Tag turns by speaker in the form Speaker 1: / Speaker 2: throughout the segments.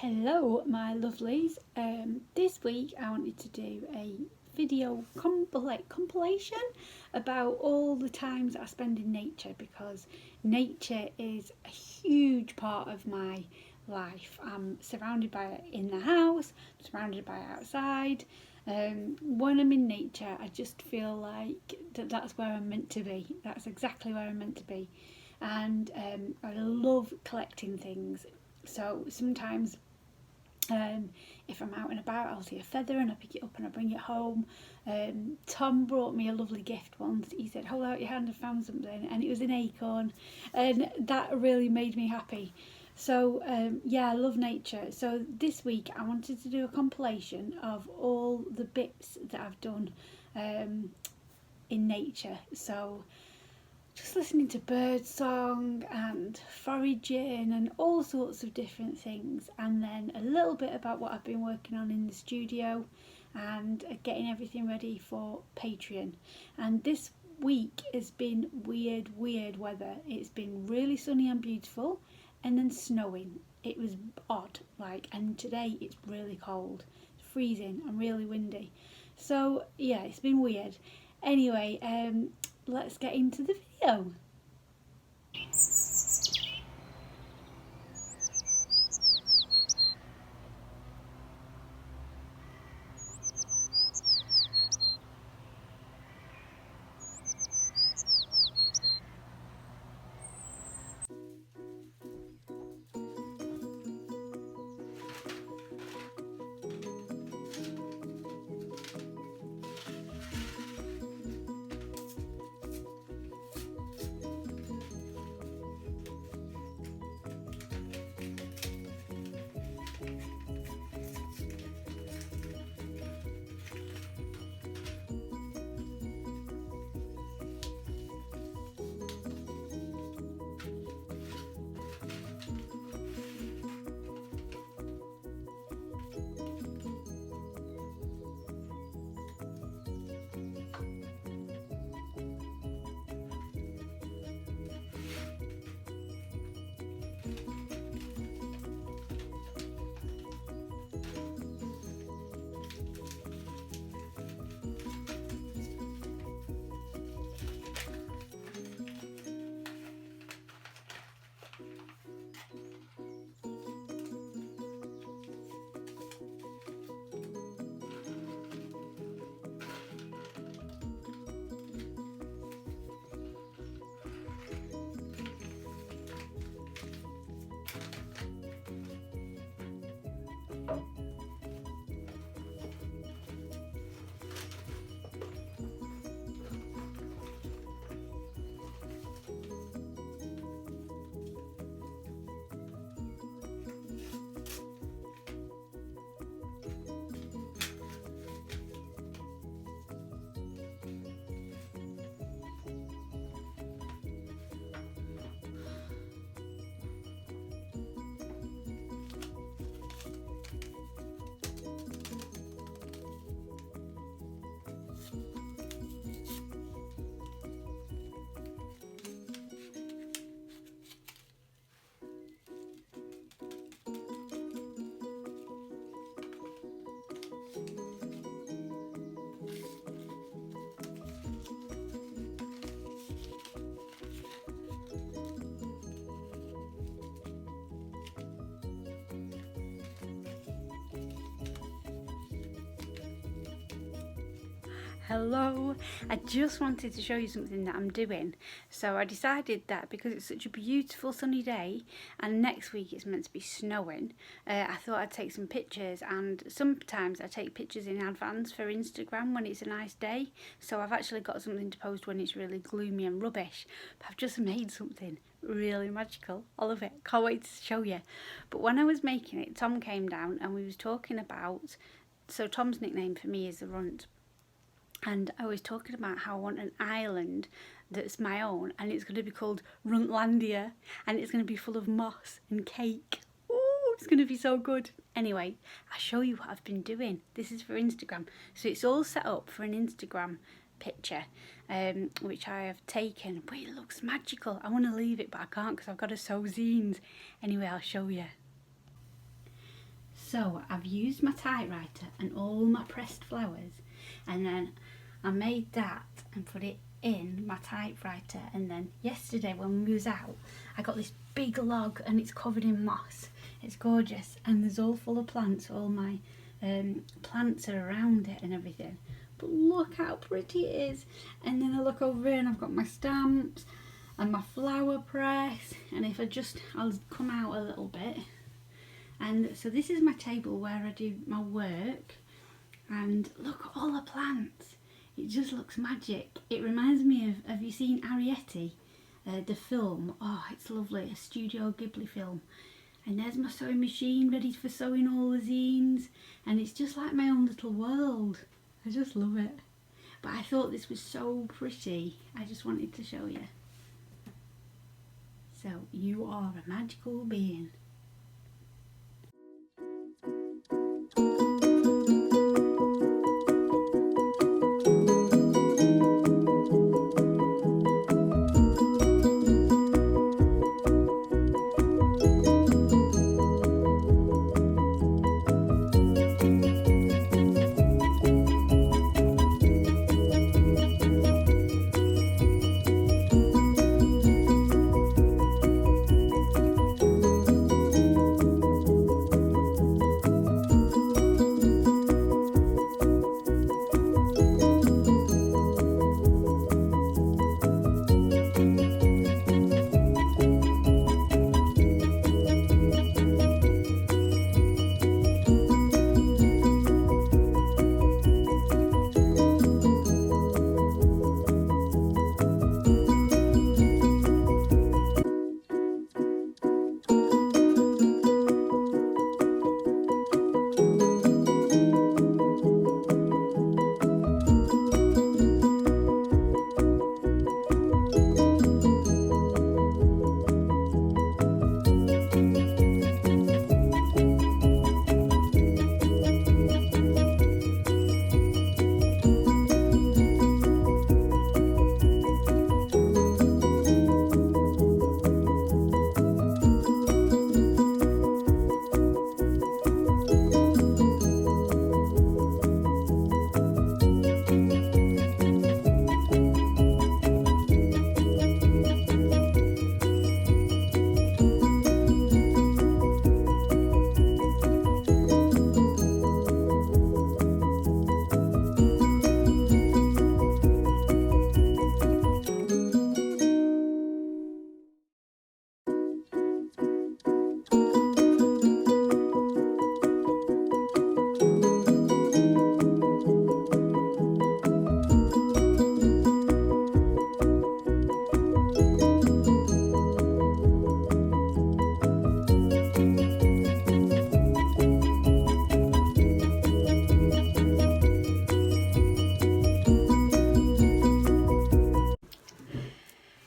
Speaker 1: Hello my lovelies, this week I wanted to do a video compilation about all the times I spend in nature, because nature is a huge part of my life. I'm surrounded by it in the house, surrounded by it outside. When I'm in nature I just feel like that's where I'm meant to be. That's exactly where I'm meant to be. And I love collecting things, so sometimes if I'm out and about, I'll see a feather and I pick it up and I bring it home. Tom brought me a lovely gift once. He said, "Hold out your hand, I found something," and it was an acorn, and that really made me happy. So yeah, I love nature. So this week I wanted to do a compilation of all the bits that I've done in nature. So just listening to bird song and foraging and all sorts of different things, and then a little bit about what I've been working on in the studio and getting everything ready for Patreon. And this week has been weird weather. It's been really sunny and beautiful, and then snowing. It was odd, and today it's really cold, it's freezing and really windy. So yeah, it's been weird. Anyway, let's get into the video. Hello, I just wanted to show you something that I'm doing. So I decided that because it's such a beautiful sunny day and next week it's meant to be snowing, I thought I'd take some pictures, and sometimes I take pictures in advance for Instagram when it's a nice day. So I've actually got something to post when it's really gloomy and rubbish, but I've just made something really magical. I love it, can't wait to show you. But when I was making it, Tom came down and we was talking about, so Tom's nickname for me is the Runt. And I was talking about how I want an island that's my own, and it's going to be called Runtlandia, and it's going to be full of moss and cake. Ooh, it's going to be so good. Anyway, I'll show you what I've been doing. This is for Instagram. So it's all set up for an Instagram picture, which I have taken. But it looks magical. I want to leave it, but I can't because I've got to sew zines. Anyway, I'll show you. So I've used my typewriter and all my pressed flowers, and then I made that and put it in my typewriter. And then yesterday when we was out, I got this big log and it's covered in moss. It's gorgeous, and there's all full of plants. All my plants are around it and everything. But look how pretty it is. And then I look over here and I've got my stamps and my flower press. And if I'll come out a little bit. And so this is my table where I do my work, and look at all the plants. It just looks magic. It reminds me of, have you seen Arrietty, the film? Oh, it's lovely, a Studio Ghibli film. And there's my sewing machine ready for sewing all the zines, and it's just like my own little world. I just love it. But I thought this was so pretty, I just wanted to show you. So you are a magical being.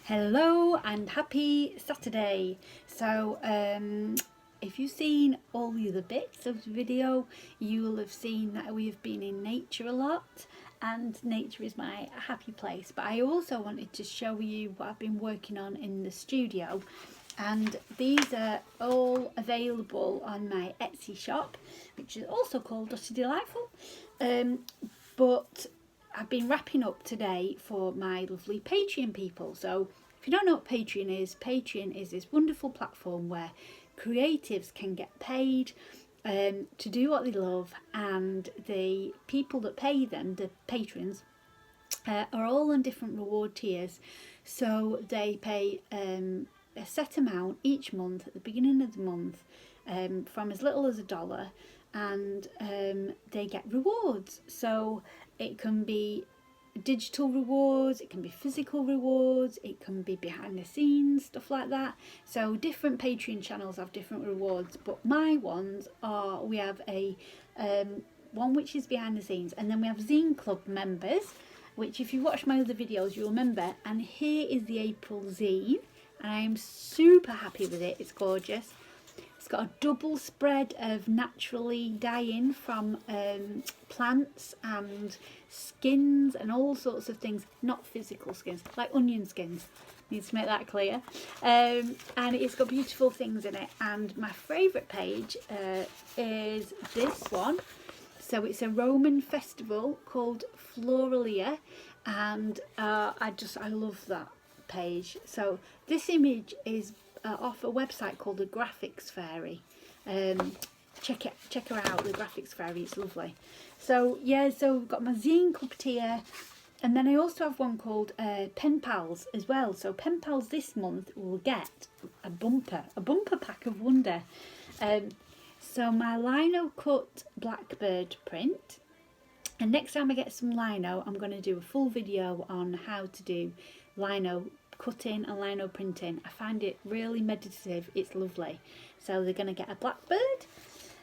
Speaker 1: Hello and happy Saturday. So if you've seen all the other bits of the video, you will have seen that we've been in nature a lot, and nature is my happy place. But I also wanted to show you what I've been working on in the studio, and these are all available on my Etsy shop, which is also called Dotty Delightful. But I've been wrapping up today for my lovely Patreon people. So if you don't know what Patreon is this wonderful platform where creatives can get paid to do what they love, and the people that pay them, the patrons, are all on different reward tiers. So they pay a set amount each month at the beginning of the month, from as little as $1, and they get rewards. So it can be digital rewards, it can be physical rewards, it can be behind the scenes, stuff like that. So different Patreon channels have different rewards, but my ones are, we have a one which is behind the scenes, and then we have Zine Club members, which if you watch my other videos you'll remember. And here is the April zine, and I am super happy with it. It's gorgeous. It's got a double spread of naturally dyeing from plants and skins and all sorts of things, not physical skins, like onion skins, Need to make that clear. And it's got beautiful things in it. And my favourite page is this one. So it's a Roman festival called Floralia, and I love that page. So this image is off a website called the Graphics Fairy. Check her out, the Graphics Fairy. It's lovely. So yeah, so I've got my zine cupped here. And then I also have one called Pen Pals as well. So Pen Pals this month will get a bumper pack of wonder. So my lino cut Blackbird print. And next time I get some lino, I'm going to do a full video on how to do lino cutting and lino printing. I find it really meditative. It's lovely. So they're going to get a Blackbird.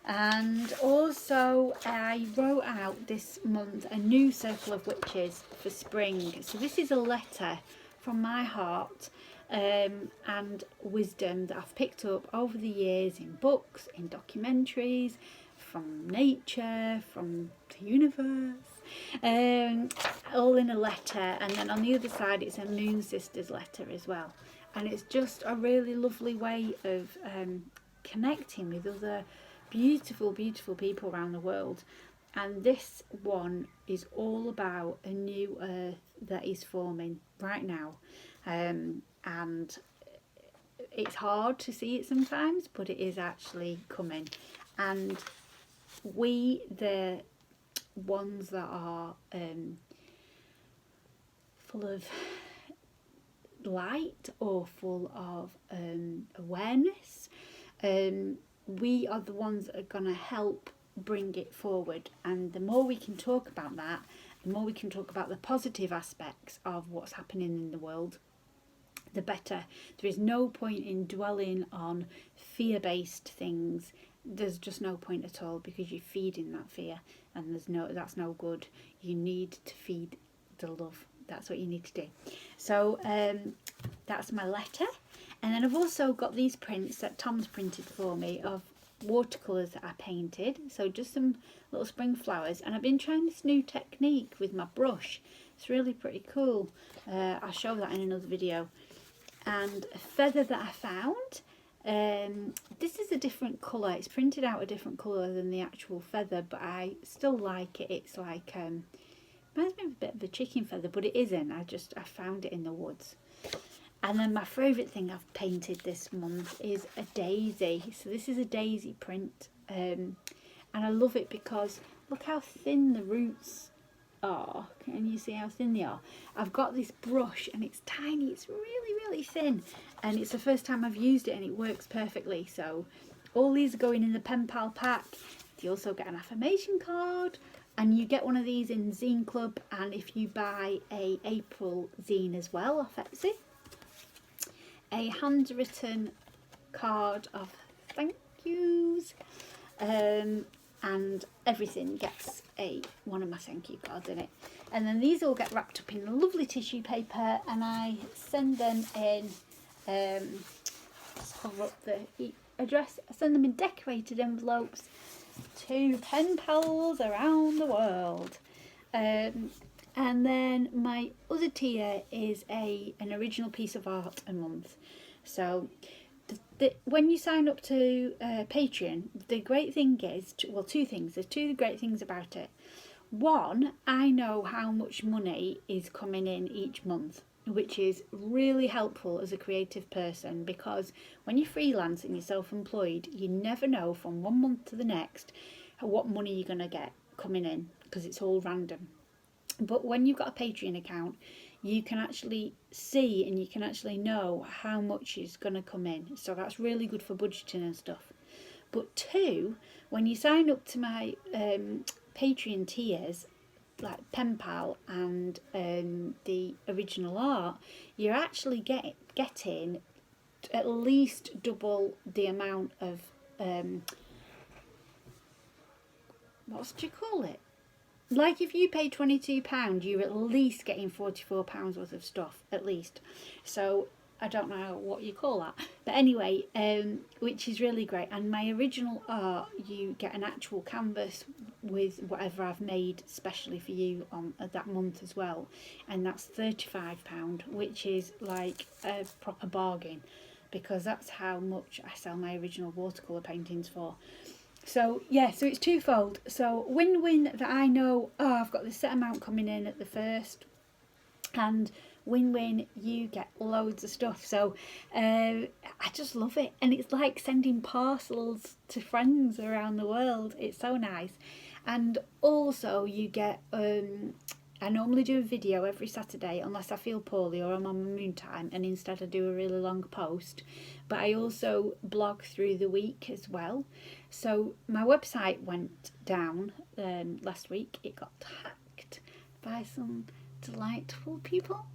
Speaker 1: And also I wrote out this month a new Circle of Witches for spring. So this is a letter from my heart and wisdom that I've picked up over the years in books, in documentaries, from nature, from the universe, all in a letter. And then on the other side it's a Moon Sisters letter as well. And it's just a really lovely way of connecting with other beautiful people around the world. And this one is all about a new earth that is forming right now, and it's hard to see it sometimes, but it is actually coming. And we, the ones that are full of light or full of awareness, we are the ones that are going to help bring it forward. And the more we can talk about that, the more we can talk about the positive aspects of what's happening in the world, the better. There is no point in dwelling on fear-based things. There's just no point at all, because you're feeding that fear, and that's no good. You need to feed the love. That's what you need to do. So that's my letter. And then I've also got these prints that Tom's printed for me of watercolours that I painted. So just some little spring flowers. And I've been trying this new technique with my brush. It's really pretty cool. I'll show that in another video. And a feather that I found. This is a different colour. It's printed out a different colour than the actual feather, but I still like it. It's like, reminds me of a bit of a chicken feather, but it isn't. I found it in the woods. And then my favourite thing I've painted this month is a daisy. So this is a daisy print. And I love it because look how thin the roots are. Can you see how thin they are? I've got this brush and it's tiny. It's really thin. And it's the first time I've used it and it works perfectly. So all these are going in the Pen Pal pack. You also get an affirmation card. And you get one of these in Zine Club. And if you buy a April zine as well off Etsy, a handwritten card of thank yous, and everything gets one of my thank you cards in it. And then these all get wrapped up in lovely tissue paper, and I send them in, let's cover up the address, I send them in decorated envelopes to pen pals around the world. And then my other tier is an original piece of art a month. So when you sign up to Patreon, the great thing is, well, two things. There's two great things about it. One, I know how much money is coming in each month, which is really helpful as a creative person, because when you're freelance and you're self-employed, you never know from one month to the next what money you're going to get coming in, because it's all random. But when you've got a Patreon account, you can actually see and you can actually know how much is going to come in. So that's really good for budgeting and stuff. But two, when you sign up to my Patreon tiers, like Pen Pal and the original art, you're actually getting at least double the amount of, what do you call it? Like if you pay £22, you're at least getting £44 worth of stuff, at least. So I don't know what you call that. But anyway, which is really great. And my original art, you get an actual canvas with whatever I've made specially for you on that month as well, and that's £35, which is like a proper bargain, because that's how much I sell my original watercolour paintings for. So yeah, so it's twofold. So win-win that I know, oh, I've got the set amount coming in at the first, and win-win, you get loads of stuff. So I just love it, and it's like sending parcels to friends around the world. It's so nice. And also you get I normally do a video every Saturday unless I feel poorly or I'm on my moon time, and instead I do a really long post. But I also blog through the week as well. So my website went down last week. It got hacked by some delightful people.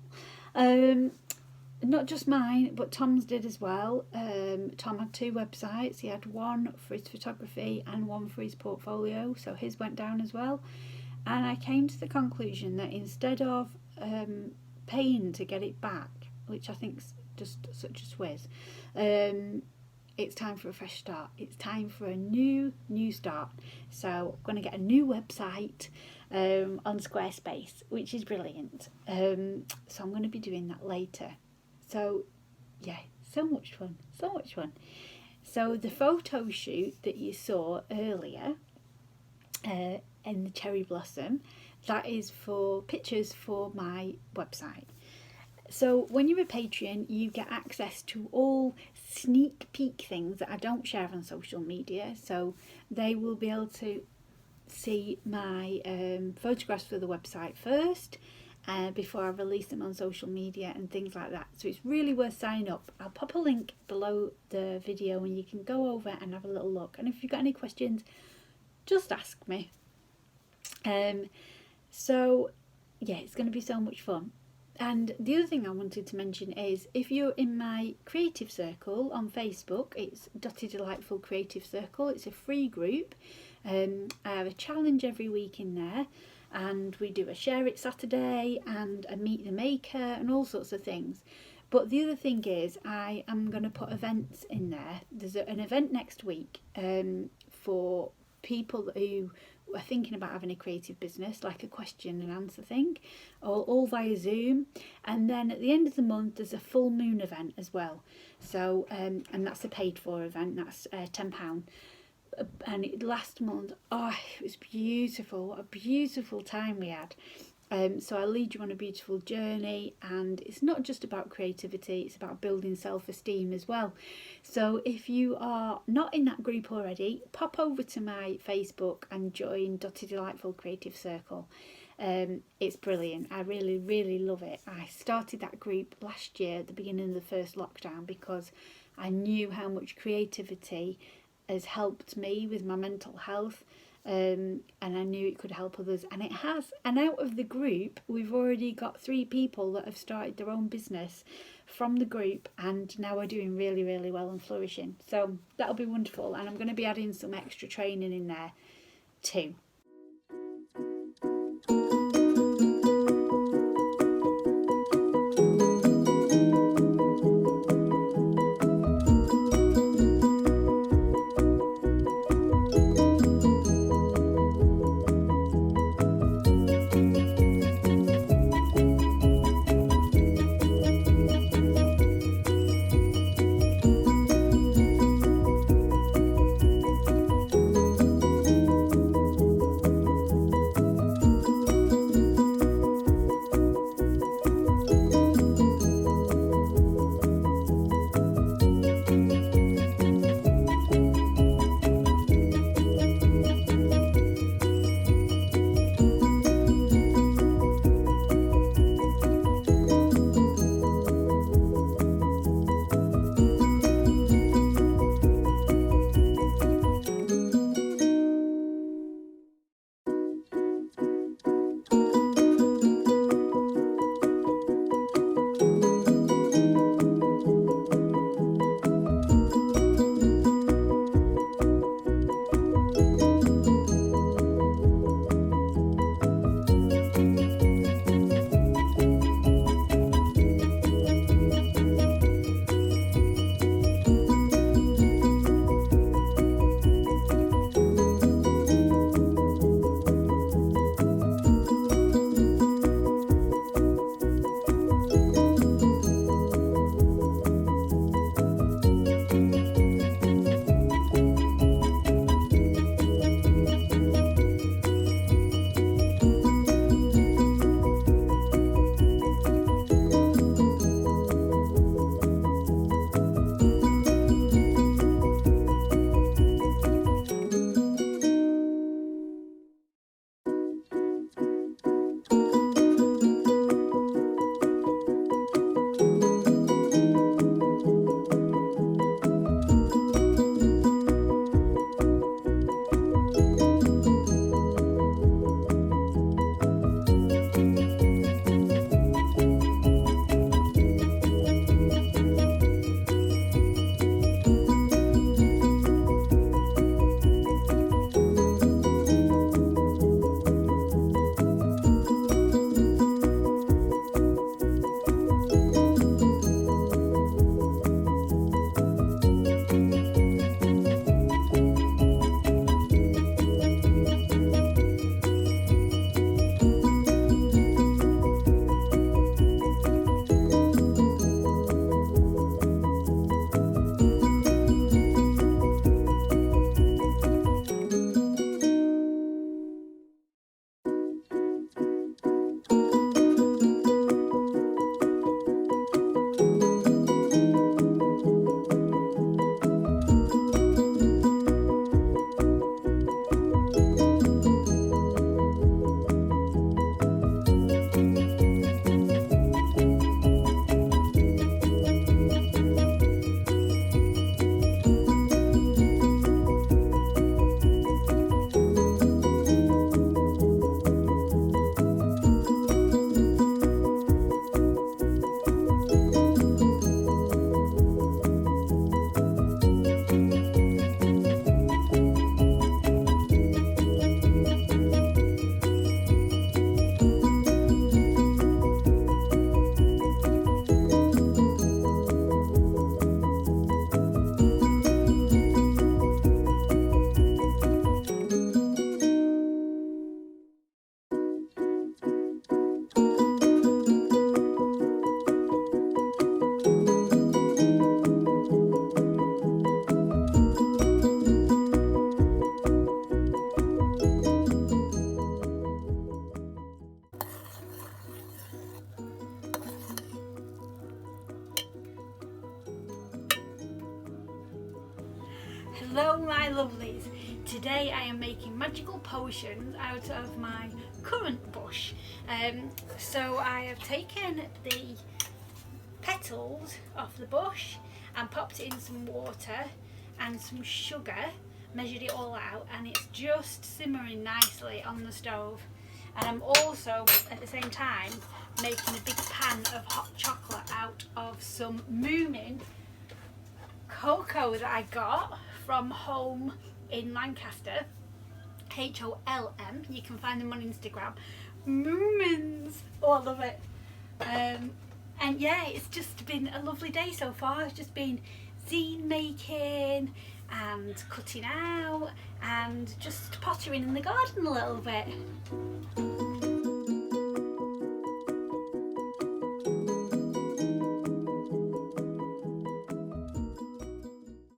Speaker 1: Not just mine, but Tom's did as well. Tom had two websites. He had one for his photography and one for his portfolio, so his went down as well. And I came to the conclusion that instead of paying to get it back, which I think's just such a swizz, it's time for a fresh start. It's time for a new start. So I'm going to get a new website on Squarespace, which is brilliant. So I'm going to be doing that later. So yeah, so much fun. So the photo shoot that you saw earlier in the cherry blossom, that is for pictures for my website. So when you're a Patreon, you get access to all sneak peek things that I don't share on social media. So they will be able to see my photographs for the website first before I release them on social media and things like that. So it's really worth signing up. I'll pop a link below the video and you can go over and have a little look. And if you've got any questions, just ask me. So yeah, it's going to be so much fun. And the other thing I wanted to mention is, if you're in my creative circle on Facebook, it's Dotty Delightful Creative Circle. It's a free group. I have a challenge every week in there, and we do a Share It Saturday and a Meet the Maker and all sorts of things. But the other thing is, I am going to put events in there. There's an event next week for people who are thinking about having a creative business, like a question and answer thing, all via Zoom. And then at the end of the month there's a full moon event as well. So and that's a paid for event. That's £10. And last month, oh, it was beautiful. What a beautiful time we had. So I'll lead you on a beautiful journey, and it's not just about creativity, it's about building self-esteem as well. So if you are not in that group already, pop over to my Facebook and join Dotty Delightful Creative Circle. It's brilliant. I really love it. I started that group last year at the beginning of the first lockdown because I knew how much creativity has helped me with my mental health. And I knew it could help others, and it has. And out of the group, we've already got 3 people that have started their own business from the group, and now we're doing really well and flourishing. So that'll be wonderful, and I'm going to be adding some extra training in there too. Today I am making magical potions out of my currant bush. So I have taken the petals off the bush and popped it in some water and some sugar, measured it all out, and it's just simmering nicely on the stove. And I'm also at the same time making a big pan of hot chocolate out of some Moomin cocoa that I got from home in Lancaster, HOLM. You can find them on Instagram. Moomins. Oh, I love it. And yeah, it's just been a lovely day so far. It's just been zine making and cutting out and just pottering in the garden a little bit.